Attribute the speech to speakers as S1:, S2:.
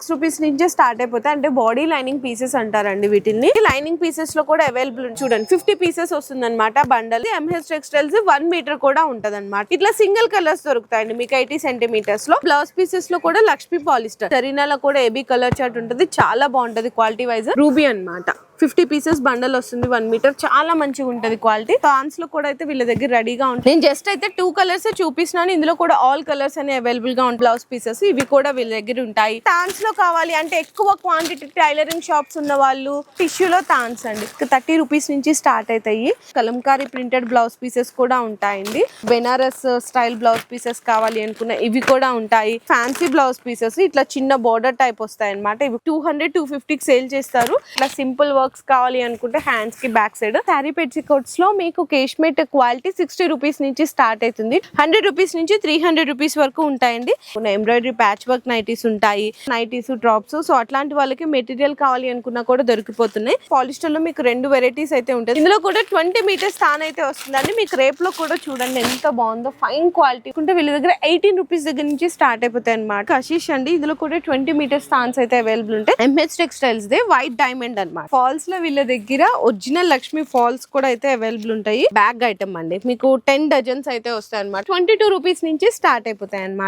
S1: Rupees నుంచే start అయిపోతాయి. అంటే బాడీ లైనింగ్ పీసెస్ అంటారండి వీటిని. లైనింగ్ పీసెస్ లో కూడా అవైలబుల్ చూడండి 50 పీసెస్ వస్తుంది అనమాట బండల్. ఎంహెచ్ టెక్స్టైల్స్ 1 మీటర్ కూడా ఉంటది అనమాట. ఇట్లా సింగిల్ కలర్స్ దొరుకుతాయండి మీకు 80 సెంటీమీటర్స్ లో. బ్లౌజ్ పీసెస్ లో కూడా లక్ష్మీ పాలిస్టర్ జరీనాలో కూడా ఏబీ కలర్ చార్ట్ ఉంటుంది. చాలా బాగుంటది క్వాలిటీ వైజ్. రూబీ అన్నమాట. 50 పీసెస్ బండల్ వస్తుంది 1 మీటర్. చాలా మంచిగా ఉంటది క్వాలిటీ. థాన్స్ లో కూడా అయితే వీళ్ళ దగ్గర రెడీగా ఉంటుంది. నేను జస్ట్ అయితే 2 కలర్స్ చూపిస్తున్నాను. ఇందులో కూడా ఆల్ కలర్స్ అని అవైలబుల్ గా ఉంటాయి. బ్లౌజ్ పీసెస్ ఇవి కూడా వీళ్ళ దగ్గర ఉంటాయి. థాన్స్ లో కావాలి అంటే ఎక్కువ క్వాంటిటీ టైలరింగ్ షాప్స్ ఉన్న వాళ్ళు టిష్యూ లో థాన్స్ అండి 30 రూపీస్ నుంచి స్టార్ట్ అవుతాయి. కలంకారీ ప్రింటెడ్ బ్లౌజ్ పీసెస్ కూడా ఉంటాయండి. బెనారస్ స్టైల్ బ్లౌజ్ పీసెస్ కావాలి అనుకున్న ఇవి కూడా ఉంటాయి. ఫ్యాన్సీ బ్లౌజ్ పీసెస్ ఇట్లా చిన్న బోర్డర్ టైప్ వస్తాయి అనమాట. ఇవి 200-250 సేల్ చేస్తారు. ఇట్లా సింపుల్ వర్క్స్ కావాలి అనుకుంటే హ్యాండ్స్ కి బ్యాక్ సైడ్. శారీ పెట్టికోట్స్ లో మీకు కేష్మేట్ క్వాలిటీ 60 రూపీస్ నుంచి స్టార్ట్ అవుతుంది. 100 రూపీస్ నుంచి 300 రూపీస్ వరకు ఉంటాయండి. ఎంబ్రాయిడరీ ప్యాచ్ వర్క్ నైటీస్ ఉంటాయి. Nighties drops. సో అట్లాంటి వాళ్ళకి మెటీరియల్ కావాలి అనుకున్నా కూడా దొరికిపోతున్నాయి. పాలిస్టర్ లో మీకు 2 వెరైటీస్ అయితే ఉంటాయి. ఇందులో కూడా 20 మీటర్స్ స్థాన్ అయితే వస్తుందండి. మీకు రేప్ లో కూడా చూడండి ఎంత బాగుందో. ఫైన్ క్వాలిటీ ఉంటే వీళ్ళ దగ్గర 18 రూపీస్ దగ్గర నుంచి స్టార్ట్ అయిపోతాయి అనమాట. కషిష్ అండి. ఇందులో కూడా 20 మీటర్స్ స్థాన్స్ అయితే అవైలబుల్ ఉంటాయి. ఎంహెచ్ టెక్స్టైల్స్ దే వైట్ డైమండ్ అనమాట. ఫాల్స్ లో వీళ్ళ దగ్గర ఒరిజినల్ లక్ష్మీ ఫాల్స్ కూడా అయితే అవైలబుల్ ఉంటాయి. బ్యాగ్ ఐటమ్ అండి. మీకు 10 డజన్స్ అయితే వస్తాయి అనమాట. 22 రూపీస్ నుంచి స్టార్ట్ అయిపోతాయి అనమాట.